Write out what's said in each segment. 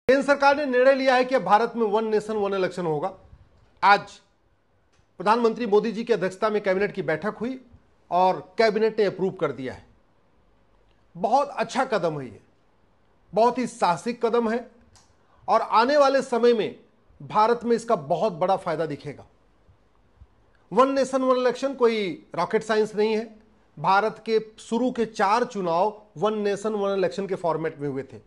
केंद्र सरकार ने निर्णय लिया है कि भारत में वन नेशन वन इलेक्शन होगा। आज प्रधानमंत्री मोदी जी की अध्यक्षता में कैबिनेट की बैठक हुई और कैबिनेट ने अप्रूव कर दिया है। बहुत अच्छा कदम है, ये बहुत ही साहसिक कदम है और आने वाले समय में भारत में इसका बहुत बड़ा फायदा दिखेगा। वन नेशन वन इलेक्शन कोई रॉकेट साइंस नहीं है। भारत के शुरू के 4 चुनाव वन नेशन वन इलेक्शन के फॉर्मेट में हुए थे।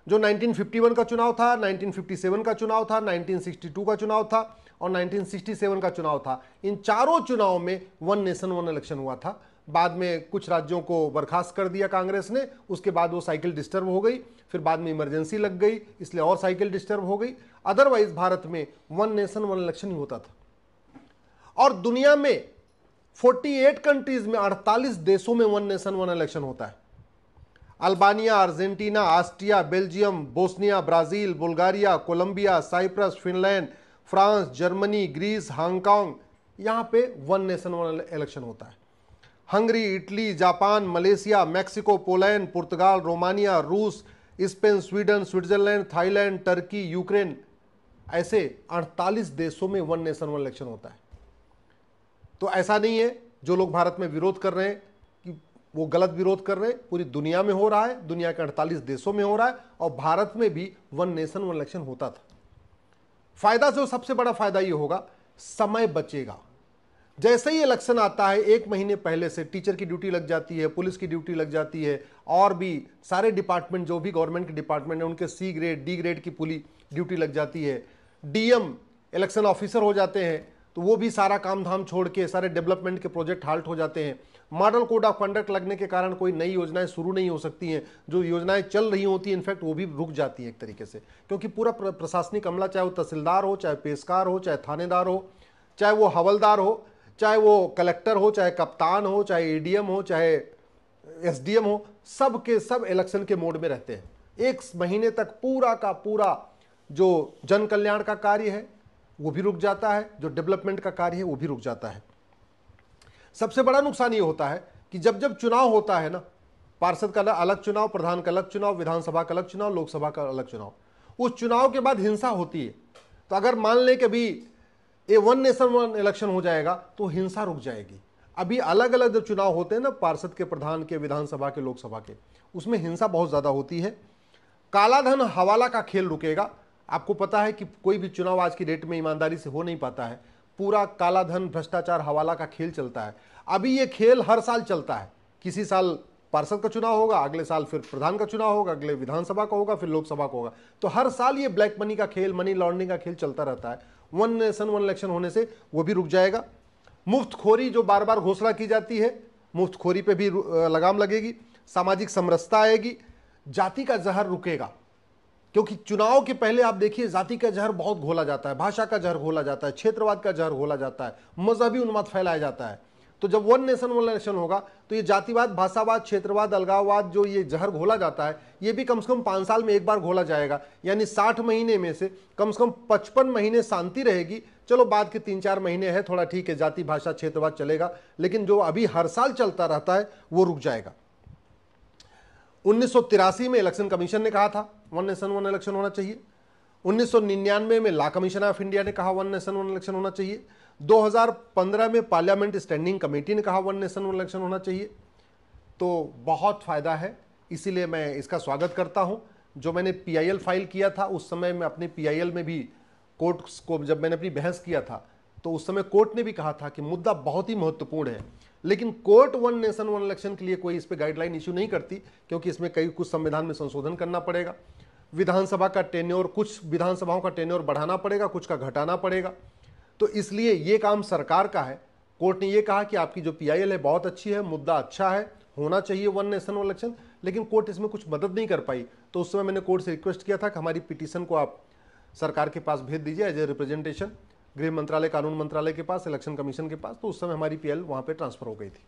जो 1951 का चुनाव था, 1957 का चुनाव था, 1962 का चुनाव था और 1967 का चुनाव था। इन चारों चुनाव में वन नेशन वन इलेक्शन हुआ था। बाद में कुछ राज्यों को बर्खास्त कर दिया कांग्रेस ने, उसके बाद वो साइकिल डिस्टर्ब हो गई, फिर बाद में इमरजेंसी लग गई, इसलिए और साइकिल डिस्टर्ब हो गई। अदरवाइज भारत में वन नेशन वन इलेक्शन ही होता था। और दुनिया में 48 कंट्रीज में 48 देशों में वन नेशन वन इलेक्शन होता है। Albania, Argentina, Austria, Belgium, Bosnia, Brazil, Bulgaria, Colombia, Cyprus, Finland, France, Germany, Greece, Hong Kong, यहां पे वन नेशन वन इलेक्शन होता है। Hungary, Italy, Japan, Malaysia, Mexico, Poland, पुर्तगाल, रोमानिया, रूस, Spain, Sweden, Switzerland, Thailand, Turkey, Ukraine, ऐसे 48 देशों में one nation one election होता है। तो ऐसा नहीं है जो लोग भारत में विरोध कर रहे हैं कि वो गलत विरोध कर रहे हैं। पूरी दुनिया में हो रहा है, दुनिया के 48 देशों में हो रहा है और भारत में भी वन नेशन वन इलेक्शन होता था। फायदा जो सबसे बड़ा फायदा ये होगा, समय बचेगा। जैसे ही इलेक्शन आता है 1 महीने पहले से टीचर की ड्यूटी लग जाती है, पुलिस की ड्यूटी लग जाती है और भी सारे डिपार्टमेंट जो भी गवर्नमेंट के डिपार्टमेंट है उनके C ग्रेड D ग्रेड की पूरी ड्यूटी लग जाती है। DM इलेक्शन ऑफिसर हो जाते हैं तो वो भी सारा काम धाम छोड़ के सारे डेवलपमेंट के प्रोजेक्ट हाल्ट हो जाते हैं। मॉडल कोड ऑफ कंडक्ट लगने के कारण कोई नई योजनाएं शुरू नहीं हो सकती हैं। जो योजनाएं चल रही होती हैं इनफैक्ट वो भी रुक जाती हैं एक तरीके से, क्योंकि पूरा प्रशासनिक अमला, चाहे वो तहसीलदार हो, चाहे पेशकार हो, चाहे थानेदार हो, चाहे वो हवलदार हो, चाहे वो कलेक्टर हो, चाहे कप्तान हो, चाहे ADM हो, चाहे SDM हो, सब के सब इलेक्शन के मोड में रहते हैं। 1 महीने तक पूरा का पूरा जो जन कल्याण का कार्य है वो भी रुक जाता है, जो डेवलपमेंट का कार्य है वो भी रुक जाता है। सबसे बड़ा नुकसान ये होता है कि जब जब चुनाव होता है ना, पार्षद का अलग चुनाव, प्रधान का अलग चुनाव, विधानसभा का अलग चुनाव, लोकसभा का अलग चुनाव, उस चुनाव के बाद हिंसा होती है। तो अगर मान लें कि अभी ये वन नेशन वन इलेक्शन हो जाएगा तो हिंसा रुक जाएगी। अभी अलग अलग जो चुनाव होते हैं ना, पार्षद के, प्रधान के, विधानसभा के, लोकसभा के, उसमें हिंसा बहुत ज्यादा होती है। कालाधन हवाला का खेल रुकेगा। आपको पता है कि कोई भी चुनाव आज की डेट में ईमानदारी से हो नहीं पाता है। पूरा कालाधन, भ्रष्टाचार, हवाला का खेल चलता है। अभी ये खेल हर साल चलता है। किसी साल पार्षद का चुनाव होगा, अगले साल फिर प्रधान का चुनाव होगा, अगले विधानसभा का होगा, फिर लोकसभा का होगा। तो हर साल ये ब्लैक मनी का खेल, मनी लॉन्ड्रिंग का खेल चलता रहता है। वन नेशन वन इलेक्शन होने से वो भी रुक जाएगा। मुफ्तखोरी जो बार बार घोषणा की जाती है, मुफ्तखोरी पे भी लगाम लगेगी। सामाजिक समरसता आएगी। जाति का जहर रुकेगा, क्योंकि चुनाव के पहले आप देखिए जाति का जहर बहुत घोला जाता है, भाषा का जहर घोला जाता है, क्षेत्रवाद का जहर घोला जाता है, मजहबी उन्माद फैलाया जाता है। तो जब वन नेशन वन इलेक्शन होगा तो ये जातिवाद, भाषावाद, क्षेत्रवाद, अलगाववाद, जो ये जहर घोला जाता है, ये भी कम से कम 5 साल में एक बार घोला जाएगा। यानी 60 महीने में से कम 55 महीने शांति रहेगी। चलो बाद के 3-4 महीने है थोड़ा ठीक है, जाति, भाषा, क्षेत्रवाद चलेगा, लेकिन जो अभी हर साल चलता रहता है वो रुक जाएगा। 1983 में इलेक्शन कमीशन ने कहा था वन नेशन वन इलेक्शन होना चाहिए। 1999 में लॉ कमीशन ऑफ इंडिया ने कहा वन नेशन वन इलेक्शन होना चाहिए। 2015 में पार्लियामेंट स्टैंडिंग कमेटी ने कहा वन नेशन वन इलेक्शन होना चाहिए। तो बहुत फायदा है, इसीलिए मैं इसका स्वागत करता हूं। जो मैंने PIL फाइल किया था उस समय मैं अपने PIL में भी कोर्ट को, जब मैंने अपनी बहस किया था तो उस समय कोर्ट ने भी कहा था कि मुद्दा बहुत ही महत्वपूर्ण है, लेकिन court one nation one election के लिए कोई इस पे गाइडलाइन इशू नहीं करती, क्योंकि इसमें कुछ संविधान में संशोधन करना पड़ेगा। विधानसभा का टेन्योर, कुछ विधानसभाओं का टेन्योर बढ़ाना पड़ेगा, कुछ का घटाना पड़ेगा। तो इसलिए ये काम सरकार का है। कोर्ट ने ये कहा कि आपकी जो PIL है बहुत अच्छी है, मुद्दा अच्छा है, होना चाहिए वन नेशन वन इलेक्शन, लेकिन कोर्ट इसमें कुछ मदद नहीं कर पाई। तो उस समय मैंने कोर्ट से रिक्वेस्ट किया था कि हमारी पिटीशन को आप सरकार के पास भेज दीजिए एज ए रिप्रेजेंटेशन, गृह मंत्रालय, कानून मंत्रालय के पास, इलेक्शन कमीशन के पास। तो उस समय हमारी PIL वहां पे ट्रांसफर हो गई थी।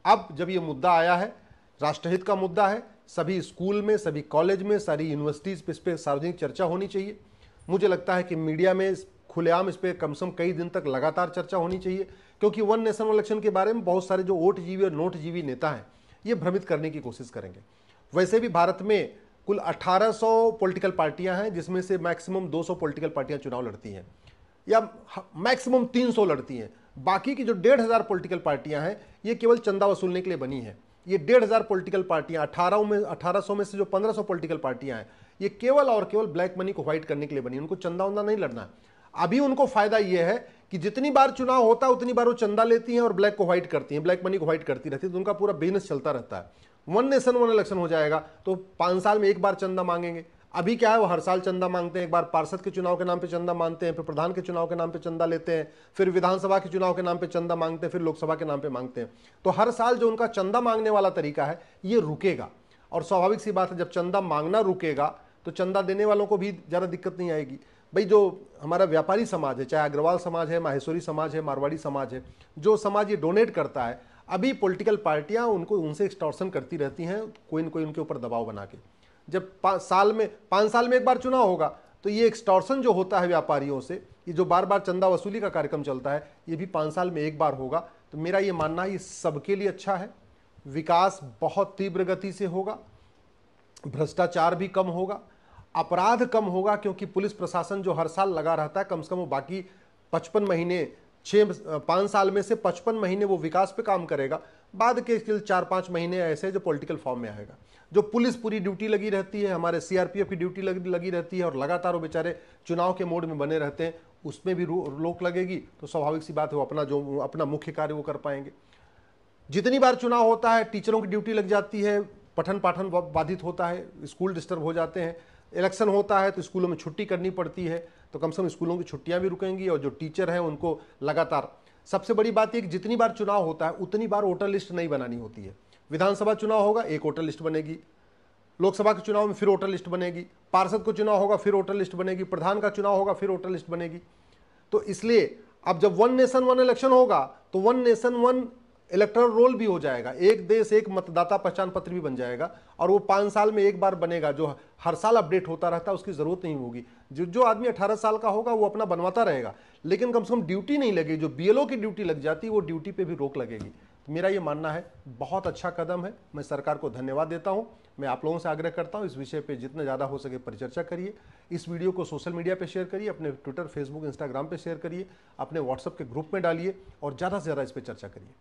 अब जब ये मुद्दा आया है, राष्ट्रहित का मुद्दा है, सभी स्कूल में, सभी कॉलेज में, सारी यूनिवर्सिटीज पे इस पर सार्वजनिक चर्चा होनी चाहिए। मुझे लगता है कि मीडिया में खुलेआम इस पर कम से कम कई दिन तक लगातार चर्चा होनी चाहिए, क्योंकि वन नेशन इलेक्शन के बारे में बहुत सारे जो ओट जीवी और नोट जीवी नेता हैं ये भ्रमित करने की कोशिश करेंगे। वैसे भी भारत में कुल 1800 पॉलिटिकल पार्टियां हैं, जिसमें से मैक्सिमम 200 पॉलिटिकल पार्टियां चुनाव लड़ती हैं या मैक्सिमम 300 लड़ती हैं। बाकी की जो 1500 पॉलिटिकल पार्टियां हैं ये केवल चंदा वसूलने के लिए बनी है। ये 1500 पॉलिटिकल पार्टियां 1800 में से जो 1500 पॉलिटिकल पार्टियां हैं ये केवल और केवल ब्लैक मनी को व्हाइट करने के लिए बनी, उनको चंदा वंदा नहीं लड़ना है। अभी उनको फायदा यह है कि जितनी बार चुनाव होता है उतनी बार वो चंदा लेती हैं और ब्लैक को व्हाइट करती हैं, ब्लैक मनी को व्हाइट करती रहती है, तो उनका पूरा बिजनेस चलता रहता है। वन नेशन वन इलेक्शन हो जाएगा तो 5 साल में एक बार चंदा मांगेंगे। अभी क्या है, वो हर साल चंदा मांगते हैं, एक बार पार्षद के चुनाव के नाम पे चंदा मांगते हैं, फिर प्रधान के चुनाव के नाम पे चंदा लेते हैं, फिर विधानसभा के चुनाव के नाम पे चंदा मांगते हैं, फिर लोकसभा के नाम पे मांगते हैं। तो हर साल जो उनका चंदा मांगने वाला तरीका है ये रुकेगा, और स्वाभाविक सी बात है जब चंदा मांगना रुकेगा तो चंदा देने वालों को भी ज़्यादा दिक्कत नहीं आएगी। भाई जो हमारा व्यापारी समाज है, चाहे अग्रवाल समाज है, माहेश्वरी समाज है, मारवाड़ी समाज है, जो समाज ये डोनेट करता है, अभी पॉलिटिकल पार्टियां उनसे एक्सटॉर्शन करती रहती हैं, कोई न कोई उनके ऊपर दबाव बना के। जब 5 साल में एक बार चुनाव होगा तो ये एक्सटॉर्शन जो होता है व्यापारियों से, ये जो बार बार चंदा वसूली का कार्यक्रम चलता है, ये भी 5 साल में एक बार होगा। तो मेरा ये मानना है ये सबके लिए अच्छा है, विकास बहुत तीव्र गति से होगा, भ्रष्टाचार भी कम होगा, अपराध कम होगा, क्योंकि पुलिस प्रशासन जो हर साल लगा रहता है, कम से कम वो बाकी 55 महीने 5 साल में से 55 महीने वो विकास पे काम करेगा, बाद के 4-5 महीने ऐसे जो पॉलिटिकल फॉर्म में आएगा। जो पुलिस पूरी ड्यूटी लगी रहती है, हमारे सीआरपीएफ की ड्यूटी लगी रहती है और लगातार वो बेचारे चुनाव के मोड में बने रहते हैं, उसमें भी रोक लगेगी तो स्वाभाविक सी बात है वो अपना मुख्य कार्य वो कर पाएंगे। जितनी बार चुनाव होता है टीचरों की ड्यूटी लग जाती है, पठन पाठन बाधित होता है, स्कूल डिस्टर्ब हो जाते हैं, इलेक्शन होता है तो स्कूलों में छुट्टी करनी पड़ती है, तो कम से कम स्कूलों की छुट्टियां भी रुकेंगी और जो टीचर हैं उनको लगातार। सबसे बड़ी बात यह कि जितनी बार चुनाव होता है उतनी बार वोटर लिस्ट नहीं बनानी होती है। विधानसभा चुनाव होगा एक वोटर लिस्ट बनेगी, लोकसभा के चुनाव में फिर वोटर लिस्ट बनेगी, पार्षद को चुनाव होगा फिर वोटर लिस्ट बनेगी, प्रधान का चुनाव होगा फिर वोटर लिस्ट बनेगी। तो इसलिए अब जब वन नेशन वन इलेक्शन होगा तो one nation one electoral roll भी हो जाएगा, एक देश एक मतदाता पहचान पत्र भी बन जाएगा, और वो 5 साल में एक बार बनेगा, जो हर साल अपडेट होता रहता है, उसकी जरूरत नहीं होगी। जो आदमी 18 साल का होगा वो अपना बनवाता रहेगा, लेकिन कम से कम ड्यूटी नहीं लगेगी। जो बीएलओ की ड्यूटी लग जाती है वो ड्यूटी पे भी रोक लगेगी। तो मेरा ये मानना है बहुत अच्छा कदम है, मैं सरकार को धन्यवाद देता हूँ। मैं आप लोगों से आग्रह करता हूँ इस विषय पे जितना ज़्यादा हो सके परिचर्चा करिए, इस वीडियो को सोशल मीडिया पे शेयर करिए, अपने ट्विटर, फेसबुक, इंस्टाग्राम पे शेयर करिए, अपने व्हाट्सएप के ग्रुप में डालिए और ज़्यादा से ज़्यादा इस पर चर्चा करिए।